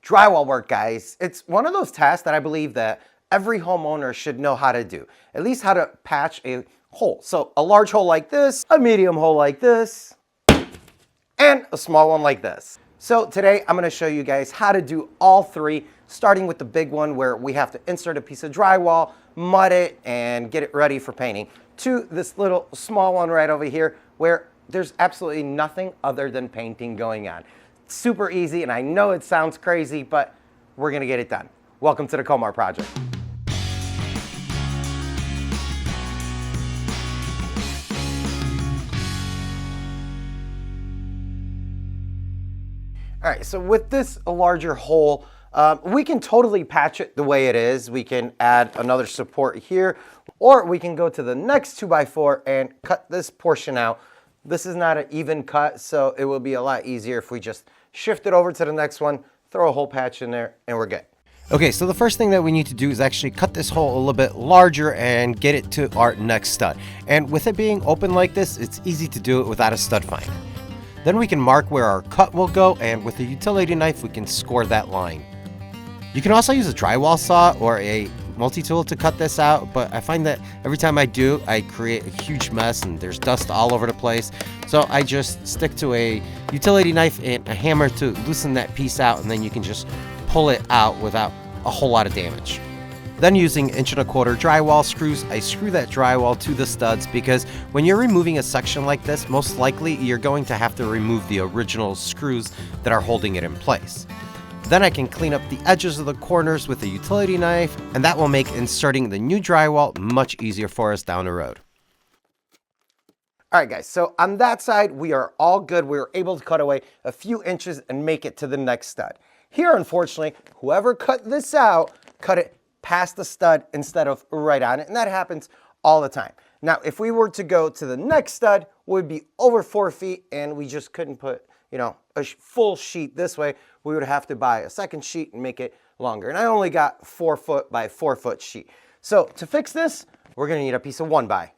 Drywall work, guys. It's one of those tasks that I believe that every homeowner should know how to do. At least how to patch a hole. So a large hole like this, a medium hole like this, and a small one like this. So today I'm going to show you guys how to do all three, starting with the big one where we have to insert a piece of drywall, mud it, and get it ready for painting, to this little small one right over here where there's absolutely nothing other than painting going on. Super easy, and I know it sounds crazy, but we're gonna get it done. Welcome to the Komar Project. All right, so with this larger hole, we can totally patch it the way it is. We can add another support here, or we can go to the next 2x4 and cut this portion out. This is not an even cut, so it will be a lot easier if we just shift it over to the next one, throw a hole patch in there, and we're good. Okay, so the first thing that we need to do is actually cut this hole a little bit larger and get it to our next stud. And with it being open like this, it's easy to do it without a stud finder. Then we can mark where our cut will go, and with a utility knife, we can score that line. You can also use a drywall saw or a multi-tool to cut this out, but I find that every time I do, I create a huge mess and there's dust all over the place. So I just stick to a utility knife and a hammer to loosen that piece out, and then you can just pull it out without a whole lot of damage. Then using 1¼ drywall screws, I screw that drywall to the studs, because when you're removing a section like this, most likely you're going to have to remove the original screws that are holding it in place. Then I can clean up the edges of the corners with a utility knife, and that will make inserting the new drywall much easier for us down the road. All right, guys, so on that side, we are all good. We were able to cut away a few inches and make it to the next stud. Here, unfortunately, whoever cut this out, cut it past the stud instead of right on it, and that happens all the time. Now, if we were to go to the next stud, we'd be over 4 feet, and we just couldn't put, a full sheet this way. We would have to buy a second sheet and make it longer. And I only got 4 foot by 4 foot sheet. So to fix this, we're gonna need a piece of 1x.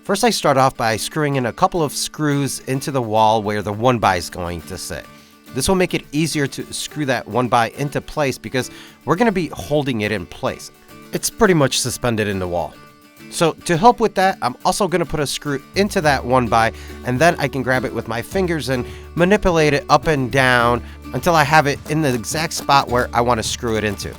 First, I start off by screwing in a couple of screws into the wall where the 1x is going to sit. This will make it easier to screw that 1x into place because we're gonna be holding it in place. It's pretty much suspended in the wall. So to help with that, I'm also going to put a screw into that 1x, and then I can grab it with my fingers and manipulate it up and down until I have it in the exact spot where I want to screw it into.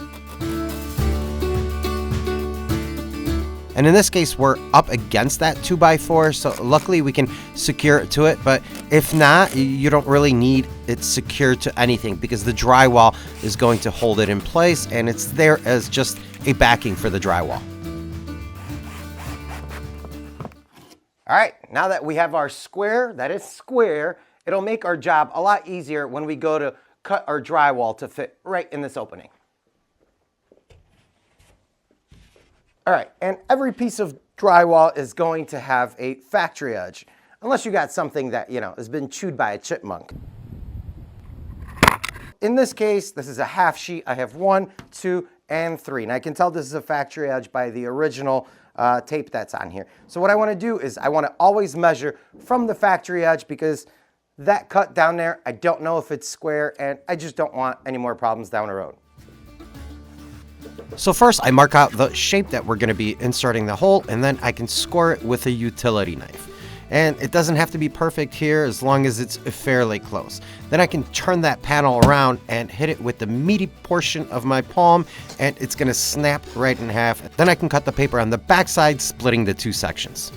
And in this case, we're up against that 2x4, so luckily we can secure it to it. But if not, you don't really need it secured to anything because the drywall is going to hold it in place, and it's there as just a backing for the drywall. All right, now that we have our square, that is square, it'll make our job a lot easier when we go to cut our drywall to fit right in this opening. All right, and every piece of drywall is going to have a factory edge, unless you got something that, has been chewed by a chipmunk. In this case, this is a half sheet. I have 1, 2, and 3. And I can tell this is a factory edge by the original tape that's on here. So what I want to do is I want to always measure from the factory edge, because that cut down there, I don't know if it's square, and I just don't want any more problems down the road. So first I mark out the shape that we're going to be inserting the hole, and then I can score it with a utility knife. And it doesn't have to be perfect here as long as it's fairly close. Then I can turn that panel around and hit it with the meaty portion of my palm, and it's going to snap right in half. Then I can cut the paper on the backside, splitting the two sections.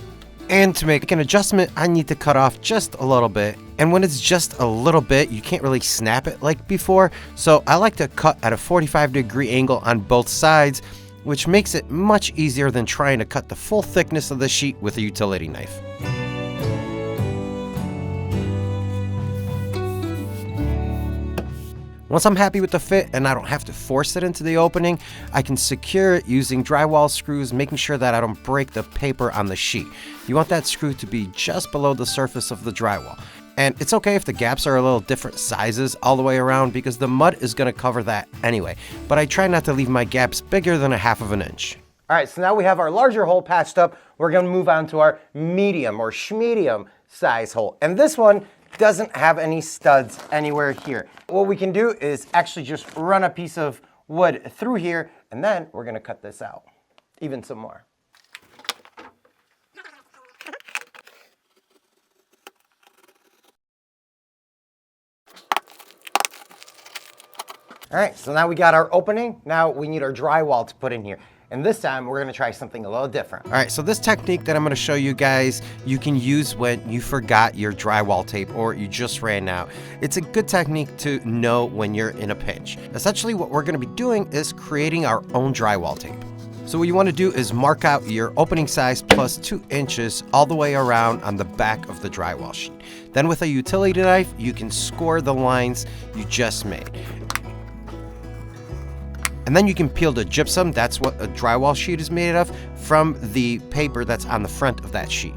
And to make an adjustment, I need to cut off just a little bit. And when it's just a little bit, you can't really snap it like before. So I like to cut at a 45-degree angle on both sides, which makes it much easier than trying to cut the full thickness of the sheet with a utility knife. Once I'm happy with the fit and I don't have to force it into the opening, I can secure it using drywall screws, making sure that I don't break the paper on the sheet. You want that screw to be just below the surface of the drywall. And it's okay if the gaps are a little different sizes all the way around because the mud is going to cover that anyway. But I try not to leave my gaps bigger than 1/2 inch. All right, so now we have our larger hole patched up. We're going to move on to our medium or schmedium size hole. And this one doesn't have any studs anywhere here. What we can do is actually just run a piece of wood through here, and then we're gonna cut this out, even some more. All right, so now we got our opening. Now we need our drywall to put in here. And this time we're gonna try something a little different. All right, so this technique that I'm gonna show you guys, you can use when you forgot your drywall tape or you just ran out. It's a good technique to know when you're in a pinch. Essentially what we're gonna be doing is creating our own drywall tape. So what you wanna do is mark out your opening size plus 2 inches all the way around on the back of the drywall sheet. Then with a utility knife, you can score the lines you just made. And then you can peel the gypsum, that's what a drywall sheet is made of, from the paper that's on the front of that sheet.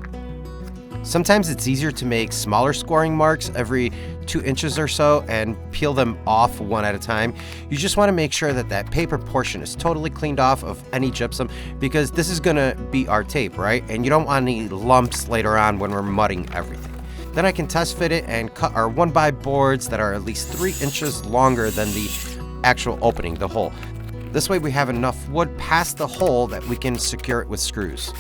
Sometimes it's easier to make smaller scoring marks every 2 inches or so and peel them off one at a time. You just want to make sure that that paper portion is totally cleaned off of any gypsum, because this is going to be our tape, right? And you don't want any lumps later on when we're mudding everything. Then I can test fit it and cut our 1x boards that are at least 3 inches longer than the actual opening, the hole. This way we have enough wood past the hole that we can secure it with screws.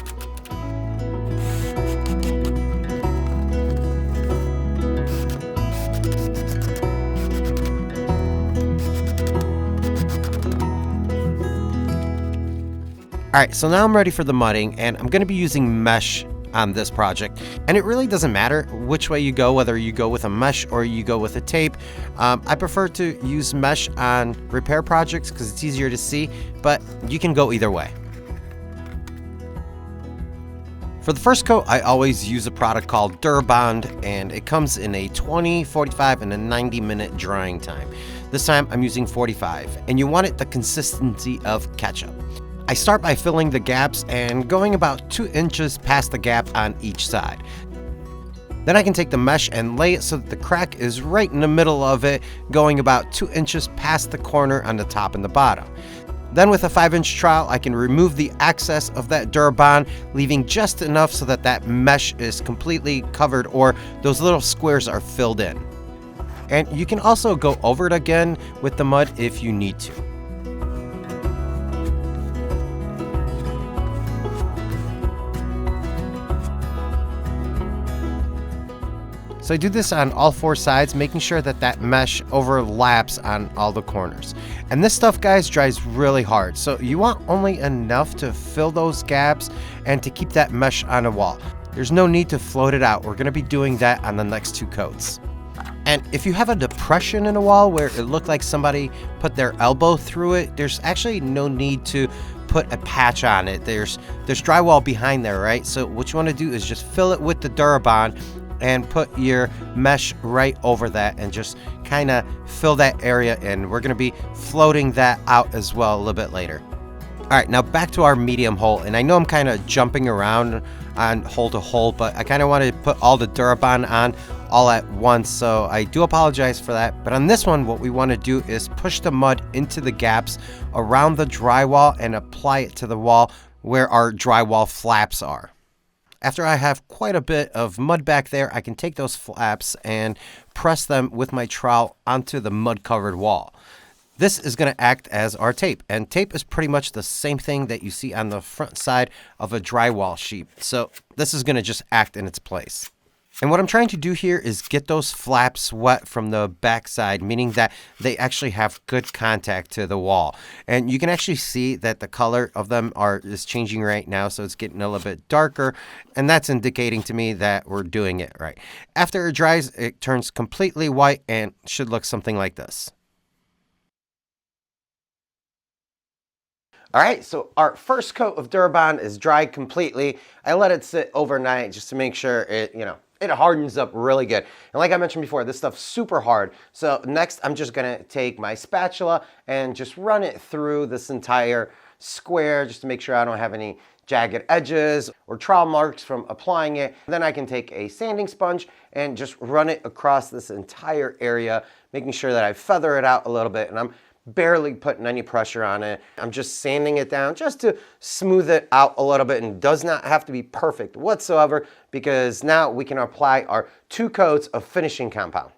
All right, so now I'm ready for the mudding, and I'm gonna be using mesh on this project. And it really doesn't matter which way you go, whether you go with a mesh or you go with a tape. I prefer to use mesh on repair projects because it's easier to see, but you can go either way. For the first coat, I always use a product called Durabond, and it comes in a 20, 45, and a 90-minute drying time. This time I'm using 45, and you want it the consistency of ketchup. I start by filling the gaps and going about 2 inches past the gap on each side. Then I can take the mesh and lay it so that the crack is right in the middle of it, going about 2 inches past the corner on the top and the bottom. Then with a 5-inch trowel, I can remove the excess of that Durabond, leaving just enough so that that mesh is completely covered or those little squares are filled in. And you can also go over it again with the mud if you need to. So I do this on all 4 sides, making sure that that mesh overlaps on all the corners. And this stuff, guys, dries really hard. So you want only enough to fill those gaps and to keep that mesh on a wall. There's no need to float it out. We're gonna be doing that on the next 2 coats. And if you have a depression in a wall where it looked like somebody put their elbow through it, there's actually no need to put a patch on it. There's drywall behind there, right? So what you wanna do is just fill it with the Durabond and put your mesh right over that and just kind of fill that area in. We're gonna be floating that out as well a little bit later. All right, now back to our medium hole, and I know I'm kind of jumping around on hole to hole, but I kind of want to put all the Durabond on all at once, so I do apologize for that. But on this one, what we want to do is push the mud into the gaps around the drywall and apply it to the wall where our drywall flaps are. After I have quite a bit of mud back there, I can take those flaps and press them with my trowel onto the mud-covered wall. This is going to act as our tape, and tape is pretty much the same thing that you see on the front side of a drywall sheet. So this is going to just act in its place. And what I'm trying to do here is get those flaps wet from the back side, meaning that they actually have good contact to the wall. And you can actually see that the color of them is changing right now, so it's getting a little bit darker, and that's indicating to me that we're doing it right. After it dries, it turns completely white and should look something like this. All right, so our first coat of Durabond is dried completely. I let it sit overnight just to make sure it hardens up really good. And like I mentioned before, this stuff's super hard. So next, I'm just gonna take my spatula and just run it through this entire square just to make sure I don't have any jagged edges or trowel marks from applying it. Then I can take a sanding sponge and just run it across this entire area, making sure that I feather it out a little bit. And I'm barely putting any pressure on it. I'm just sanding it down just to smooth it out a little bit, and does not have to be perfect whatsoever, because now we can apply our 2 coats of finishing compound.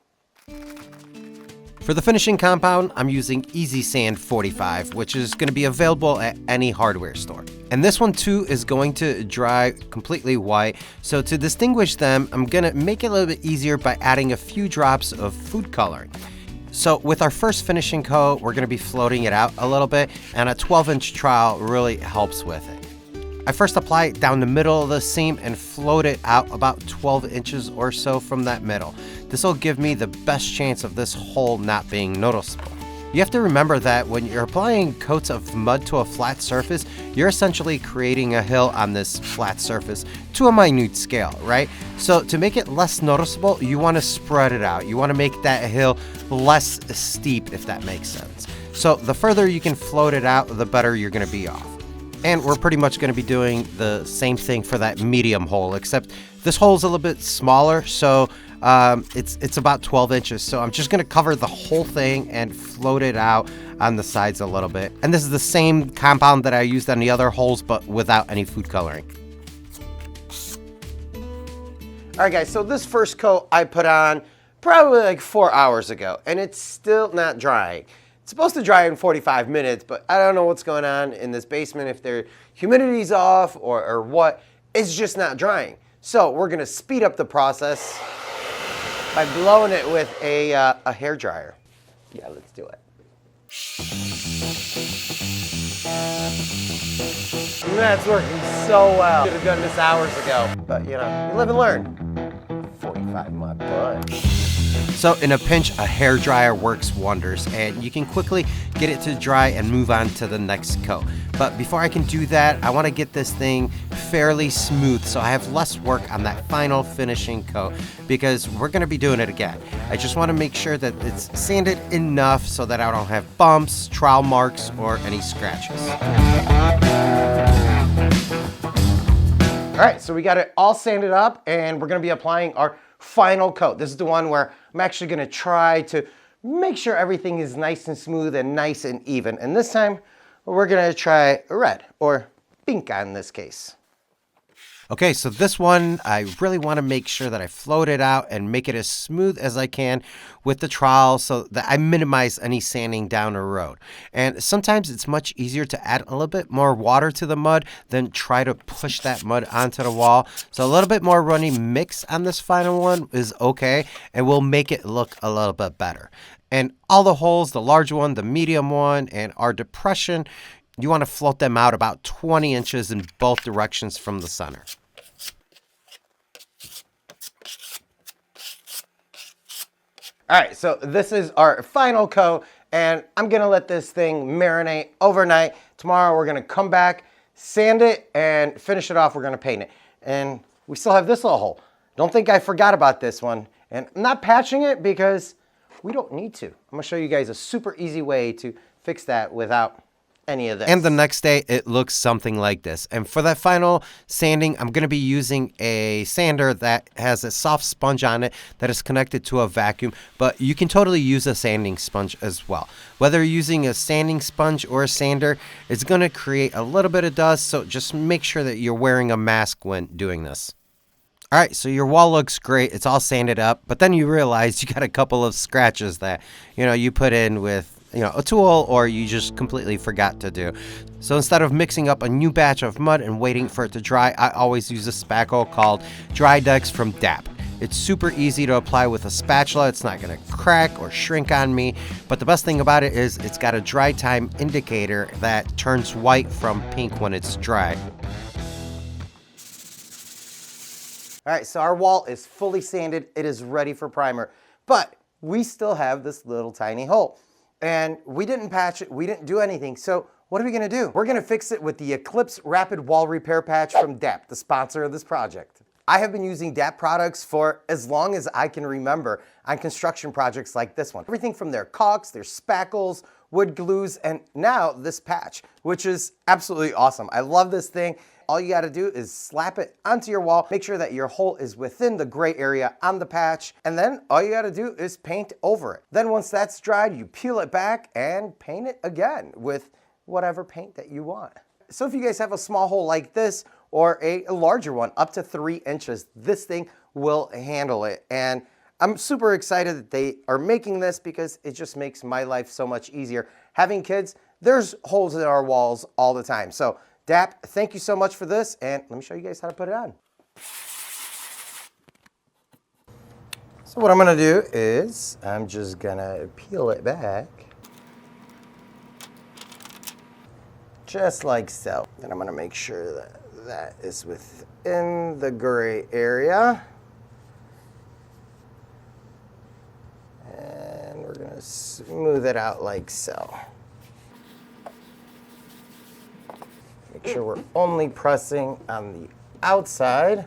For the finishing compound, I'm using Easy Sand 45, which is going to be available at any hardware store. And this one too is going to dry completely white. So to distinguish them, I'm going to make it a little bit easier by adding a few drops of food coloring. So with our first finishing coat, we're going to be floating it out a little bit, and a 12-inch trowel really helps with it. I first apply it down the middle of the seam and float it out about 12 inches or so from that middle. This will give me the best chance of this hole not being noticeable. You have to remember that when you're applying coats of mud to a flat surface, you're essentially creating a hill on this flat surface to a minute scale, right? So to make it less noticeable, you want to spread it out. You want to make that hill less steep, if that makes sense. So the further you can float it out, the better you're going to be off. And we're pretty much going to be doing the same thing for that medium hole, except this hole is a little bit smaller, so it's about 12 inches. So I'm just going to cover the whole thing and float it out on the sides a little bit. And this is the same compound that I used on the other holes, but without any food coloring. All right, guys, so this first coat I put on probably like 4 hours ago, and it's still not drying. It's supposed to dry in 45 minutes, but I don't know what's going on in this basement, if their humidity's off or what. It's just not drying. So we're gonna speed up the process by blowing it with a hair dryer. Yeah, let's do it. That's working so well. Could have done this hours ago, but you know, you live and learn. 45 my butt. So in a pinch, a hair dryer works wonders, and you can quickly get it to dry and move on to the next coat. But before I can do that, I want to get this thing fairly smooth so I have less work on that final finishing coat, because we're going to be doing it again. I just want to make sure that it's sanded enough so that I don't have bumps, trowel marks, or any scratches. All right, so we got it all sanded up, and we're going to be applying our final coat. This is the one where I'm actually going to try to make sure everything is nice and smooth and nice and even. And this time we're going to try red, or pink in this case. Okay, so this one, I really want to make sure that I float it out and make it as smooth as I can with the trowel so that I minimize any sanding down the road. And sometimes it's much easier to add a little bit more water to the mud than try to push that mud onto the wall. So a little bit more runny mix on this final one is okay, and will make it look a little bit better. And all the holes, the large one, the medium one, and our depression, you want to float them out about 20 inches in both directions from the center. All right, so this is our final coat, and I'm gonna let this thing marinate overnight. Tomorrow we're gonna come back, sand it, and finish it off. We're gonna paint it. And we still have this little hole. Don't think I forgot about this one. And I'm not patching it because we don't need to. I'm gonna show you guys a super easy way to fix that without any of this. And the next day it looks something like this. And for that final sanding, I'm going to be using a sander that has a soft sponge on it that is connected to a vacuum, but you can totally use a sanding sponge as well. Whether you're using a sanding sponge or a sander, it's going to create a little bit of dust, so just make sure that you're wearing a mask when doing this. All right, so your wall looks great. It's all sanded up, but then you realize you got a couple of scratches that, you put in with a tool, or you just completely forgot to do. So instead of mixing up a new batch of mud and waiting for it to dry, I always use a spackle called Drywall from DAP. It's super easy to apply with a spatula. It's not going to crack or shrink on me. But the best thing about it is it's got a dry time indicator that turns white from pink when it's dry. All right, so our wall is fully sanded. It is ready for primer, but we still have this little tiny hole. And we didn't patch it, we didn't do anything. So what are we gonna do? We're gonna fix it with the Eclipse Rapid Wall Repair Patch from DAP, the sponsor of this project. I have been using DAP products for as long as I can remember on construction projects like this one. Everything from their caulks, their spackles, wood glues, and now this patch, which is absolutely awesome. I love this thing. all you gotta do is slap it onto your wall, make sure that your hole is within the gray area on the patch, and then all you gotta do is paint over it. Then once that's dried, you peel it back and paint it again with whatever paint that you want. So if you guys have a small hole like this or a larger one, up to 3 inches, this thing will handle it. And I'm super excited that they are making this because it just makes my life so much easier. Having kids, there's holes in our walls all the time. So DAP, thank you so much for this, and let me show you guys how to put it on. So what I'm gonna do is I'm just gonna peel it back, just like so. And I'm gonna make sure that that is within the gray area. And we're gonna smooth it out like so. Make sure we're only pressing on the outside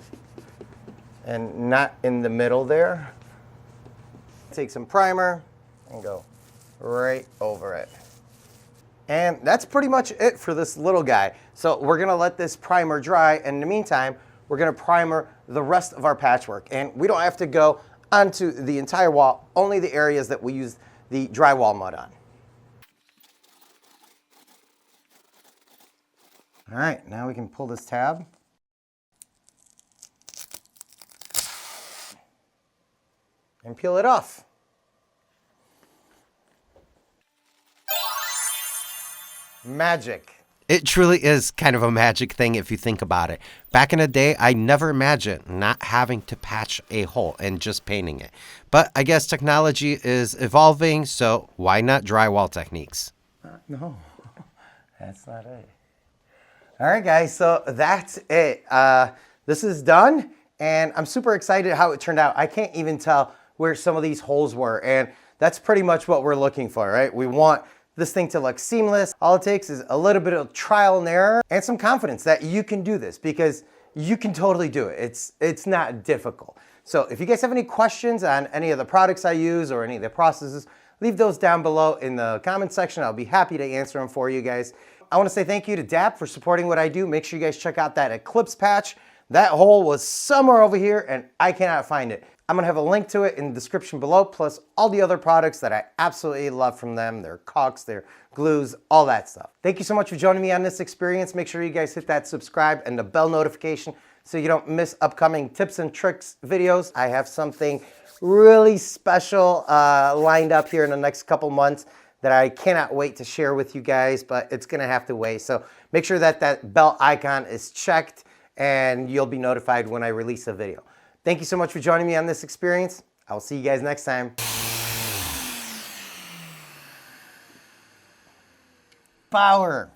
and not in the middle there. Take some primer and go right over it. And that's pretty much it for this little guy. So we're gonna let this primer dry, and in the meantime, we're gonna primer the rest of our patchwork. And we don't have to go onto the entire wall, only the areas that we use the drywall mud on. All right, now we can pull this tab. And peel it off. Magic. It truly is kind of a magic thing if you think about it. Back in the day, I never imagined not having to patch a hole and just painting it. But I guess technology is evolving, so why not drywall techniques? No, that's not it. All right, guys, so that's it. This is done, and I'm super excited how it turned out. I can't even tell where some of these holes were, and that's pretty much what we're looking for, right? We want this thing to look seamless. All it takes is a little bit of trial and error and some confidence that you can do this, because you can totally do it. It's not difficult. So if you guys have any questions on any of the products I use or any of the processes, leave those down below in the comment section. I'll be happy to answer them for you guys. I want to say thank you to DAP for supporting what I do. Make sure you guys check out that Eclipse patch. That hole was somewhere over here and I cannot find it. I'm gonna have a link to it in the description below, plus all the other products that I absolutely love from them, their caulks, their glues, all that stuff. Thank you so much for joining me on this experience. Make sure you guys hit that subscribe and the bell notification so you don't miss upcoming tips and tricks videos. I have something really special lined up here in the next couple months that I cannot wait to share with you guys, but it's gonna have to wait. So make sure that that bell icon is checked and you'll be notified when I release a video. Thank you so much for joining me on this experience. I will see you guys next time. Power.